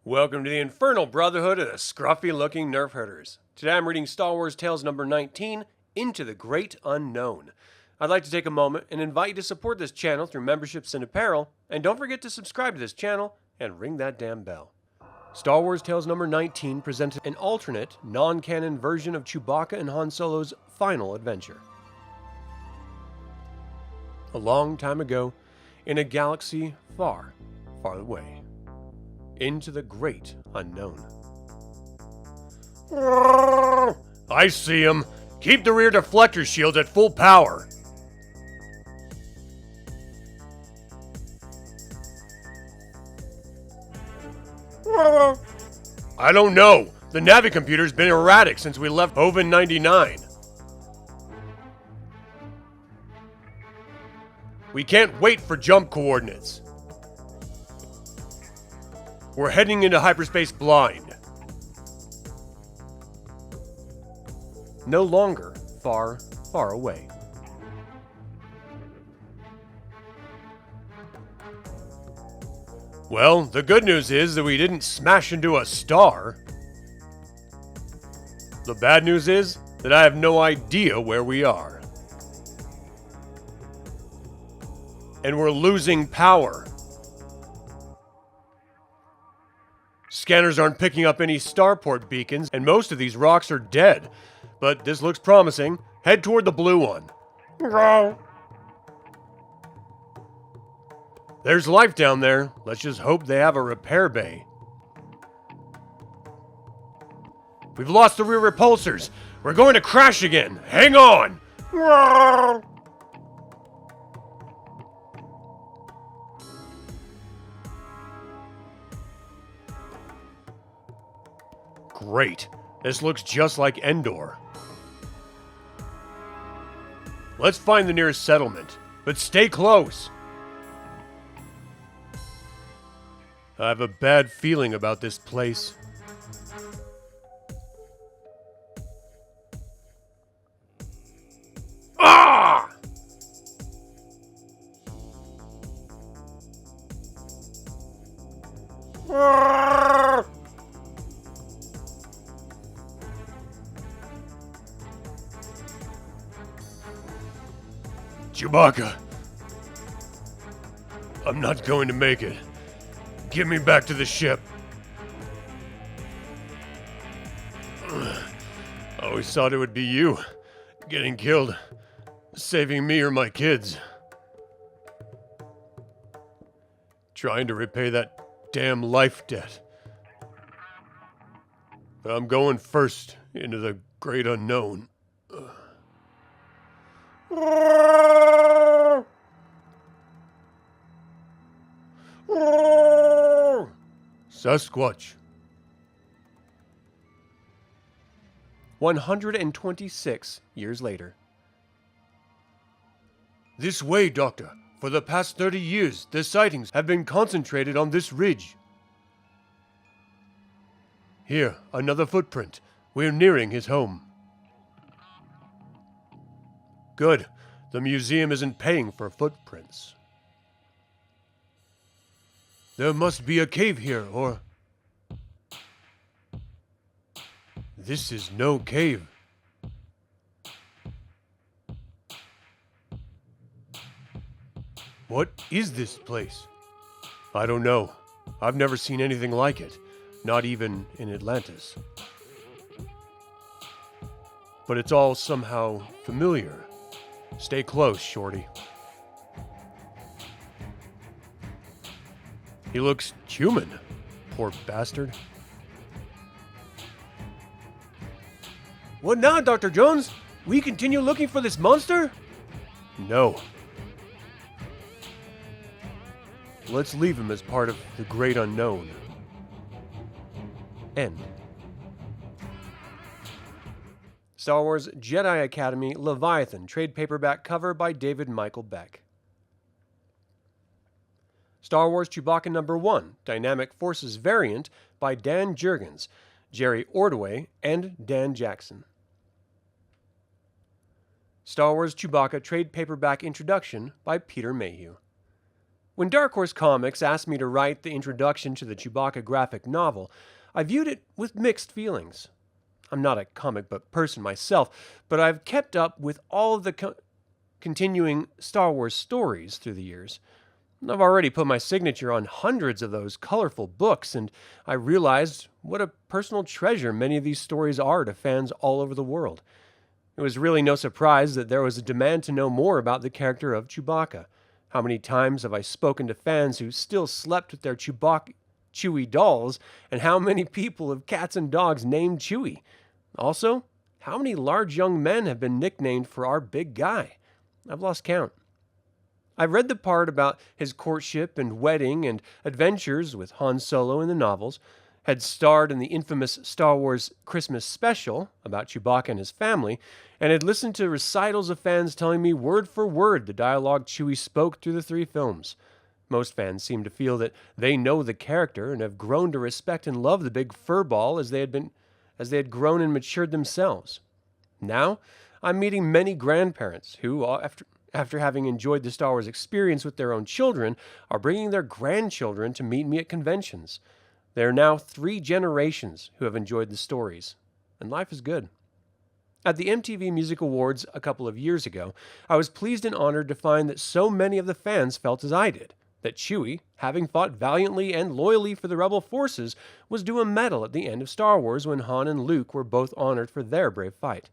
Welcome to the Infernal Brotherhood of the scruffy-looking Nerf herders. Today I'm reading Star Wars Tales number 19, Into the Great Unknown. I'd like to take a moment and invite you to support this channel through memberships and apparel, and don't forget to subscribe to this channel and ring that damn bell. Star Wars Tales number 19 presented an alternate, non-canon version of Chewbacca and Han Solo's final adventure. A long time ago, in a galaxy far, far away. Into the great unknown. I see him. Keep the rear deflector shields at full power. I don't know. The Navi computer's been erratic since we left Hoven 99. We can't wait for jump coordinates. We're heading into hyperspace blind. No longer far, far away. Well, the good news is that we didn't smash into a star. The bad news is that I have no idea where we are. And we're losing power. Scanners aren't picking up any starport beacons, and most of these rocks are dead. But this looks promising. Head toward the blue one. There's life down there. Let's just hope they have a repair bay. We've lost the rear repulsors. We're going to crash again. Hang on. Great. This looks just like Endor. Let's find the nearest settlement, but stay close. I have a bad feeling about this place. Ah! Chewbacca, I'm not going to make it. Get me back to the ship. I always thought it would be you, getting killed, saving me or my kids. Trying to repay that damn life debt. But I'm going first into the great unknown. Sasquatch. 126 years later. This way, Doctor. For the past 30 years, the sightings have been concentrated on this ridge. Here, another footprint. We're nearing his home. Good. The museum isn't paying for footprints. There must be a cave here, or... This is no cave. What is this place? I don't know. I've never seen anything like it. Not even in Atlantis. But it's all somehow familiar. Stay close, Shorty. He looks human. Poor bastard. What now, Dr. Jones? We continue looking for this monster? No. Let's leave him as part of the great unknown. End. Star Wars Jedi Academy Leviathan trade paperback cover by David Michael Beck. Star Wars Chewbacca number 1 Dynamic Forces variant by Dan Jurgens, Jerry Ordway, and Dan Jackson. Star Wars Chewbacca trade paperback introduction by Peter Mayhew. When Dark Horse Comics asked me to write the introduction to the Chewbacca graphic novel, I viewed it with mixed feelings. I'm not a comic book person myself, but I've kept up with all of the continuing Star Wars stories through the years. I've already put my signature on hundreds of those colorful books, and I realized what a personal treasure many of these stories are to fans all over the world. It was really no surprise that there was a demand to know more about the character of Chewbacca. How many times have I spoken to fans who still slept with their Chewie dolls, and how many people have cats and dogs named Chewie? Also, how many large young men have been nicknamed for our big guy? I've lost count. I've read the part about his courtship and wedding and adventures with Han Solo in the novels, had starred in the infamous Star Wars Christmas special about Chewbacca and his family, and had listened to recitals of fans telling me word for word the dialogue Chewie spoke through the 3 films. Most fans seem to feel that they know the character and have grown to respect and love the big furball as they had grown and matured themselves. Now, I'm meeting many grandparents who, after having enjoyed the Star Wars experience with their own children, are bringing their grandchildren to meet me at conventions. There are now 3 generations who have enjoyed the stories, and life is good. At the MTV Music Awards a couple of years ago, I was pleased and honored to find that so many of the fans felt as I did, that Chewie, having fought valiantly and loyally for the Rebel forces, was due a medal at the end of Star Wars when Han and Luke were both honored for their brave fight.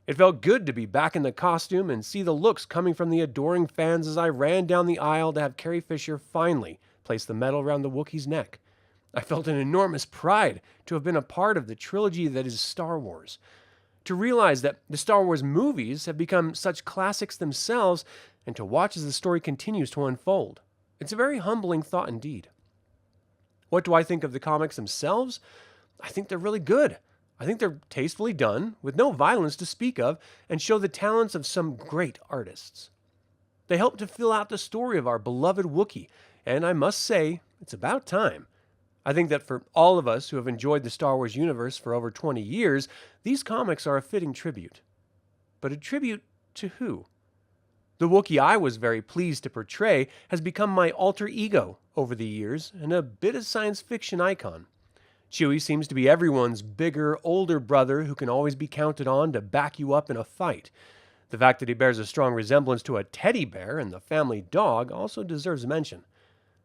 It felt good to be back in the costume and see the looks coming from the adoring fans as I ran down the aisle to have Carrie Fisher finally place the medal around the Wookiee's neck. I felt an enormous pride to have been a part of the trilogy that is Star Wars. To realize that the Star Wars movies have become such classics themselves, and to watch as the story continues to unfold. It's a very humbling thought indeed. What do I think of the comics themselves? I think they're really good. I think they're tastefully done, with no violence to speak of, and show the talents of some great artists. They help to fill out the story of our beloved Wookiee, and I must say, it's about time. I think that for all of us who have enjoyed the Star Wars universe for over 20 years, these comics are a fitting tribute. But a tribute to who? The Wookiee I was very pleased to portray has become my alter ego over the years and a bit of science fiction icon. Chewie seems to be everyone's bigger, older brother who can always be counted on to back you up in a fight. The fact that he bears a strong resemblance to a teddy bear and the family dog also deserves mention.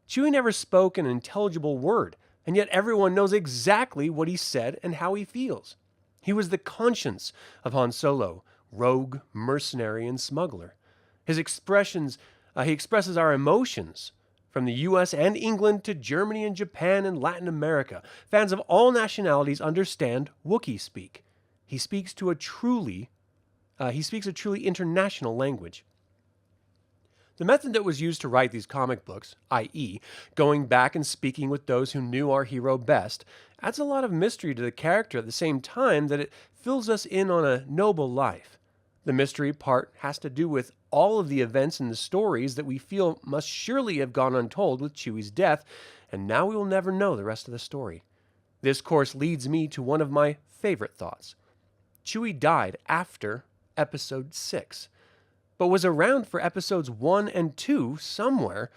Chewie never spoke an intelligible word, and yet everyone knows exactly what he said and how he feels. He was the conscience of Han Solo, rogue, mercenary, and smuggler. He expresses our emotions, from the U.S. and England to Germany and Japan and Latin America. Fans of all nationalities understand Wookiee speak. He speaks a truly international language. The method that was used to write these comic books, i.e., going back and speaking with those who knew our hero best, adds a lot of mystery to the character at the same time that it fills us in on a noble life. The mystery part has to do with all of the events in the stories that we feel must surely have gone untold with Chewie's death, and now we will never know the rest of the story. This course leads me to one of my favorite thoughts. Chewie died after Episode 6, but was around for Episodes 1 and 2 somewhere,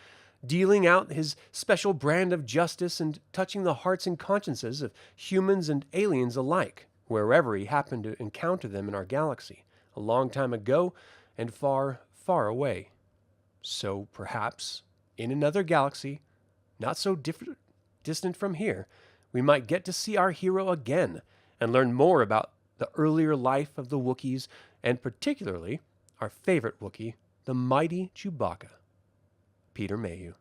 dealing out his special brand of justice and touching the hearts and consciences of humans and aliens alike, wherever he happened to encounter them in our galaxy, a long time ago and far, far away. So perhaps, in another galaxy, not so distant from here, we might get to see our hero again and learn more about the earlier life of the Wookiees, and particularly our favorite Wookiee, the mighty Chewbacca. Peter Mayhew.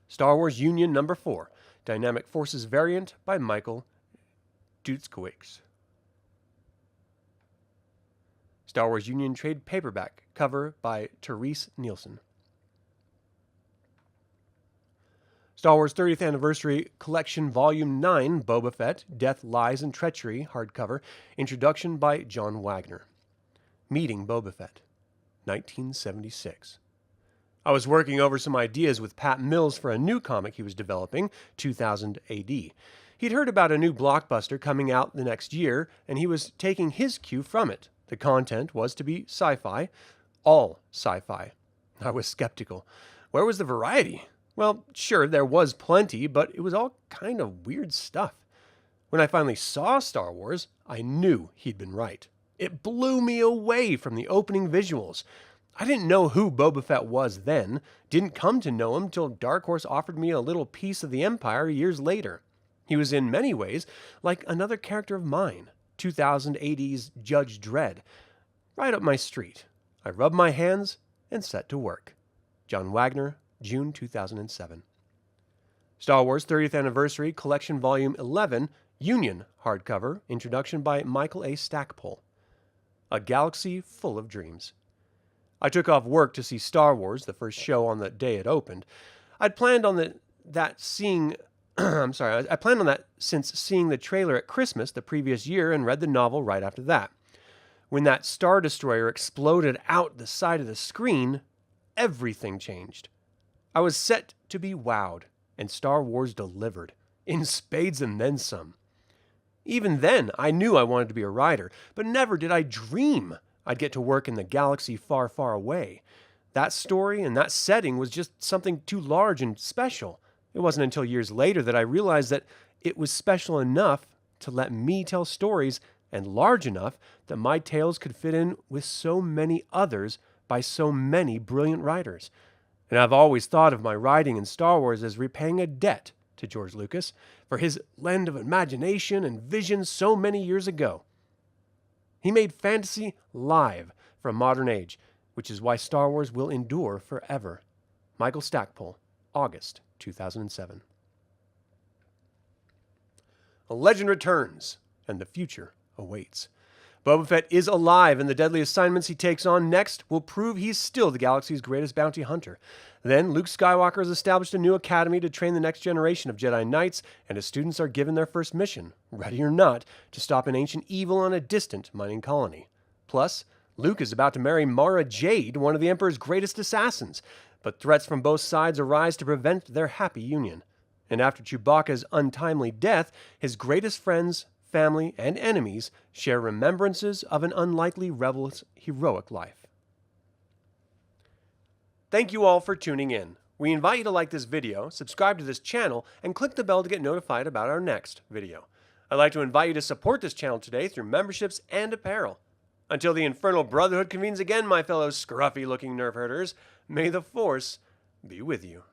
Star Wars Union Number 4, Dynamic Forces Variant by Michael Dudkiewicz. Star Wars Union Trade Paperback, cover by Therese Nielsen. Star Wars 30th Anniversary Collection Volume 9, Boba Fett, Death, Lies, and Treachery, hardcover, introduction by John Wagner. Meeting Boba Fett, 1976. I was working over some ideas with Pat Mills for a new comic he was developing, 2000 AD. He'd heard about a new blockbuster coming out the next year, and he was taking his cue from it. The content was to be sci-fi, all sci-fi. I was skeptical. Where was the variety? Well, sure, there was plenty, but it was all kind of weird stuff. When I finally saw Star Wars, I knew he'd been right. It blew me away from the opening visuals. I didn't know who Boba Fett was then, didn't come to know him till Dark Horse offered me a little piece of the Empire years later. He was in many ways like another character of mine, 2000 AD's Judge Dredd. Right up my street. I rubbed my hands and set to work. John Wagner, June 2007. Star Wars 30th Anniversary Collection Volume 11, Union hardcover, introduction by Michael A. Stackpole. A Galaxy Full of Dreams. I took off work to see Star Wars, the first show on the day it opened. I'd planned on that since seeing the trailer at Christmas the previous year and read the novel right after that. When that Star Destroyer exploded out the side of the screen, everything changed. I was set to be wowed, and Star Wars delivered, in spades and then some. Even then, I knew I wanted to be a writer, but never did I dream I'd get to work in the galaxy far, far away. That story and that setting was just something too large and special. It wasn't until years later that I realized that it was special enough to let me tell stories and large enough that my tales could fit in with so many others by so many brilliant writers. And I've always thought of my writing in Star Wars as repaying a debt to George Lucas for his lend of imagination and vision so many years ago. He made fantasy live for a modern age, which is why Star Wars will endure forever. Michael Stackpole, August 2007. A legend returns, and the future awaits. Boba Fett is alive, and the deadly assignments he takes on next will prove he's still the galaxy's greatest bounty hunter. Then, Luke Skywalker has established a new academy to train the next generation of Jedi Knights, and his students are given their first mission, ready or not, to stop an ancient evil on a distant mining colony. Plus, Luke is about to marry Mara Jade, one of the Emperor's greatest assassins, but threats from both sides arise to prevent their happy union. And after Chewbacca's untimely death, his greatest friends, family, and enemies share remembrances of an unlikely rebel's heroic life. Thank you all for tuning in. We invite you to like this video, subscribe to this channel, and click the bell to get notified about our next video. I'd like to invite you to support this channel today through memberships and apparel. Until the Infernal Brotherhood convenes again, my fellow scruffy-looking nerf herders, may the Force be with you.